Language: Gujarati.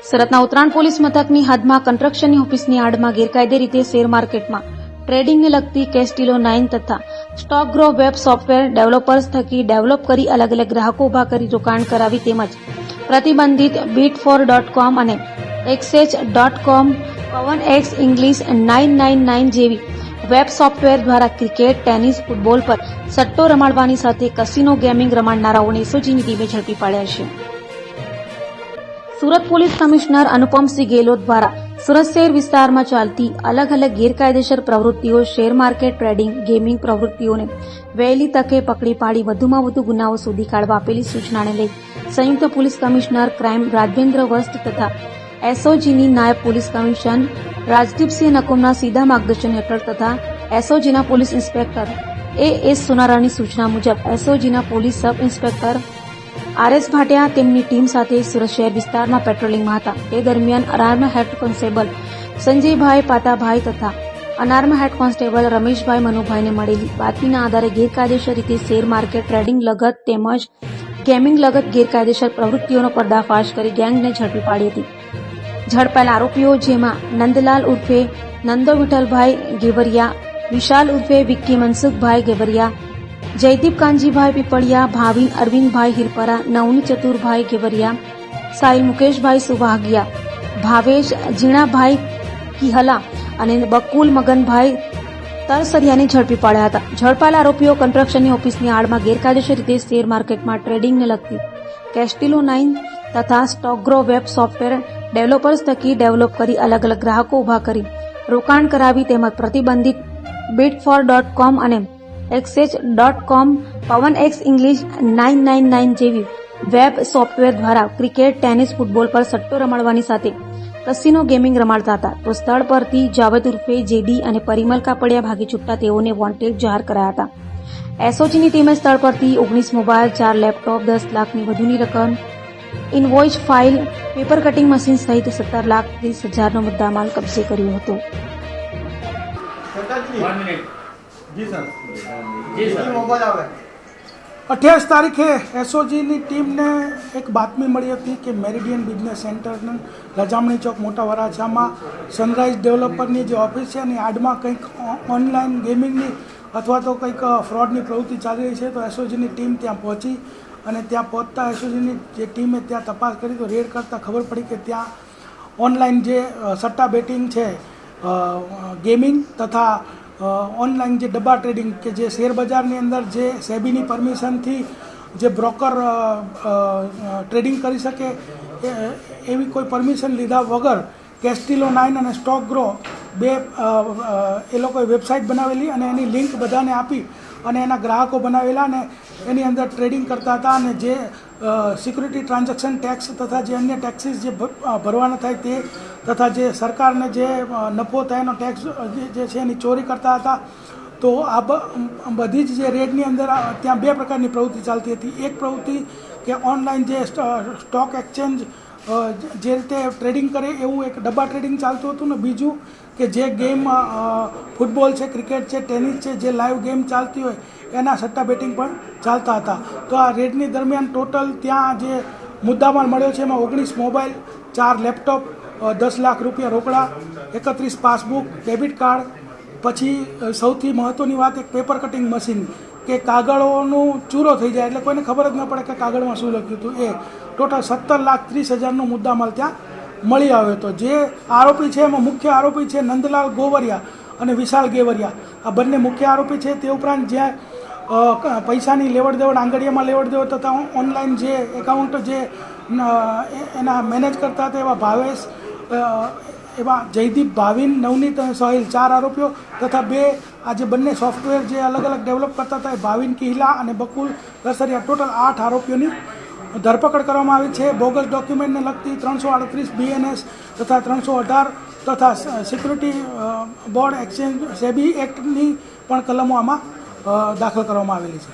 સુરતના ઉત્તરાયણ પોલીસ મથકની હદમાં કન્સ્ટ્રક્શનની ઓફિસની આડમાં ગેરકાયદે રીતે શેર માર્કેટમાં ટ્રેડિંગને લગતી કેસ્ટિલો 9 તથા stock grow web software developers થકી ડેવલપ કરી અલગ અલગ ગ્રાહકો ઉભા કરી રોકાણ કરાવી તેમજ પ્રતિબંધિત bit4.com અને exchange.com પવન એક્સ ઇંગ્લિશ 999 જેવી વેબ સોફ્ટવેર દ્વારા ક્રિકેટ, ટેનિસ, ફૂટબોલ પર સટ્ટો રમાડવાની સાથે કસિનો ગેમિંગ રમાડનારાઓને એસઓજીની ટીમે ઝડપી પાડ્યા છે. સુરત પોલીસ કમિશનર અનુપમસિંહ ગેહલોત દ્વારા સુરત શહેર વિસ્તારમાં ચાલતી અલગ અલગ ગેરકાયદેસર પ્રવૃત્તિઓ, શેર માર્કેટ, ટ્રેડિંગ, ગેમિંગ પ્રવૃત્તિઓને વહેલી તકે પકડી પાડી વધુમાં વધુ ગુનાઓ શોધી કાઢવા આપેલી સૂચનાને લઈ સંયુક્ત પોલીસ કમિશનર ક્રાઇમ રાજેન્દ્ર વસ્ત તથા એસઓજીની નાયબ પોલીસ કમિશનર રાજદીપસિંહ નકુમના સીધા માર્ગદર્શન હેઠળ તથા એસઓજીના પોલીસ ઇન્સ્પેક્ટર એએસ સોનારાની સૂચના મુજબ એસઓજીના police sub inspector RS Bhatia તેમની ટીમ સાથે સુરત શહેર વિસ્તારમાં પેટ્રોલિંગમાં હતા. તે દરમિયાન અનાર્મ હેડ કોન્સ્ટેબલ સંજયભાઈ પાતાભાઈ તથા અનાર્મ હેડ કોન્સ્ટેબલ રમેશભાઈ મનુભાઈને મળેલી બાતમીના આધારે ગેરકાયદેસર રીતે શેર માર્કેટ, ટ્રેડિંગ લગત તેમજ ગેમિંગ લગત ગેરકાયદેસર પ્રવૃત્તિઓનો પર્દાફાશ કરી ગેંગને ઝડપી પાડી હતી. ઝડપાયેલ આરોપીઓ જેમાં નંદલાલ ઉર્ફે નંદો વિઠ્ઠલભાઈ ગેવરિયા, વિશાલ ઉર્ફે વિક્કી મનસુખભાઈ ગેવરિયા, જયદીપ કાનજીભાઈ પીપળિયા, ભાવિન અરવિંદભાઈ હિરપરા, નવની ચતુરભાઈ ગેવરિયા, સાહિલ મુકેશભાઈ સુવાગિયા, ભાવેશ જીણાભાઈ કિહલા અને બકુલ મગનભાઈ તરસરિયાને ઝડપી પાડ્યા હતા. ઝડપાયેલા આરોપીઓ કન્સ્ટ્રક્શનની ઓફિસની આડમાં ગેરકાયદેસર રીતે શેર માર્કેટમાં ટ્રેડિંગને લગતી કેસ્ટિલો 9 તથા સ્ટોકગ્રો વેબ સોફ્ટવેર ડેવલપર્સ થકી ડેવલપ કરી અલગ અલગ ગ્રાહકો ઉભા કરી રોકાણ કરાવી તેમજ પ્રતિબંધિત bit4.com અને exchange.com પવન એક્સ ઇંગ્લિશ 999 જેવી વેબ સોફ્ટવેર દ્વારા ક્રિકેટ, ટેનિસ, ફૂટબોલ પર સટ્ટો રમાડવાની સાથે કસિનો ગેમિંગ રમાડતા હતા. તો સ્થળ પરથી જાવેદ ઉર્ફે જેડી અને પરિમલ કાપડિયા ભાગી છૂટતા તેઓને વોન્ટેડ જાહેર કરાયા હતા. એસઓજીની ટીમે સ્થળ પરથી 19 મોબાઈલ, 4 લેપટોપ, 10 લાખની વધુની રકમ, invoice file, paper cutting machine સહિત 17,30,000નો મુદ્દામાલ કબજે કર્યો હતો. जी सर 28 તારીખે એસઓજીની ટીમને એક બાતમી મળી હતી કે મેરિડિયન બિઝનેસ સેન્ટરના રજામણી ચોક મોટા વરાછામાં સનરાઈઝ ડેવલપરની જે ઓફિસ છે એની આડમાં કંઈક ઓનલાઈન ગેમિંગની અથવા તો કંઈક ફ્રોડની પ્રવૃત્તિ ચાલી રહી છે. તો એસઓજીની ટીમ ત્યાં પહોંચી અને ત્યાં પહોંચતા એસઓજીની જે ટીમે ત્યાં તપાસ કરી તો રેડ કરતાં ખબર પડી કે ત્યાં ઓનલાઈન જે સટ્ટા બેટિંગ છે, ગેમિંગ તથા ઓનલાઈન જે ડબ્બા ટ્રેડિંગ કે જે શેર બજારની અંદર જે સેબીની પરમિશનથી જે બ્રોકર ટ્રેડિંગ કરી શકે એવી કોઈ પરમિશન લીધા વગર કેસ્ટિલો 9 અને સ્ટોક ગ્રો બે એ લોકોએ વેબસાઇટ બનાવેલી અને એની લિંક બધાને આપી અને એના ગ્રાહકો બનાવેલા અને એની અંદર ટ્રેડિંગ કરતા હતા અને જે સિક્યુરિટી ટ્રાન્ઝેક્શન ટેક્સ તથા જે અન્ય ટેક્સીસ જે ભરવાના થાય તે તથા જે સરકારને જે નફો થાય એનો ટેક્સ જે છે એની ચોરી કરતા હતા. તો આ બધી જ જે રેડની અંદર ત્યાં બે પ્રકારની પ્રવૃત્તિ ચાલતી હતી. એક પ્રવૃત્તિ કે ઓનલાઈન જે સ્ટોક એક્સચેન્જ જે રીતે ટ્રેડિંગ કરે એવું એક ડબ્બા ટ્રેડિંગ ચાલતું હતું ને બીજું કે જે ગેમ ફૂટબોલ છે, ક્રિકેટ છે, ટેનિસ છે, જે લાઈવ ગેમ ચાલતી હોય એના સટ્ટા બેટિંગ પણ ચાલતા હતા. તો આ રેડની દરમિયાન ટોટલ ત્યાં જે મુદ્દામાલ મળ્યો છે એમાં 19 મોબાઈલ, 4 લેપટોપ, 10 લાખ રૂપિયા રોકડા, 31 પાસબુક, ડેબિટ કાર્ડ, પછી સૌથી મહત્ત્વની વાત એક પેપર કટિંગ મશીન કે કાગળોનું ચૂરો થઈ જાય એટલે કોઈને ખબર જ ન પડે કે કાગળમાં શું લખ્યું હતું. એ ટોટલ 17,30,000નો મુદ્દામાલ ત્યાં મળી આવ્યો હતો. જે આરોપી છે એમાં મુખ્ય આરોપી છે નંદલાલ ગોવરિયા અને વિશાલ ગેવરિયા. આ બંને મુખ્ય આરોપી છે. તે ઉપરાંત જ્યાં પૈસાની લેવડ દેવડ, આંગળીયામાં લેવડ દેવડ તથા ઓનલાઈન જે એકાઉન્ટ જે એના મેનેજ કરતા હતા એવા ભાવેશ, એવા જયદીપ, ભાવિન, નવનીત અને સાહિલ 4 આરોપીઓ તથા બે આ જે બંને સોફ્ટવેર જે અલગ અલગ ડેવલપ કરતા હતા એ ભાવિન કિહલા અને બકુલ તરસરિયા ટોટલ 8 આરોપીઓની ધરપકડ કરવામાં આવી છે. બોગસ ડોક્યુમેન્ટને લગતી 338 BNS તથા 318 તથા સિક્યુરિટી બોર્ડ એક્સચેન્જ સેબી એક્ટની પણ કલમો આમાં દાખલ કરવામાં આવેલી છે.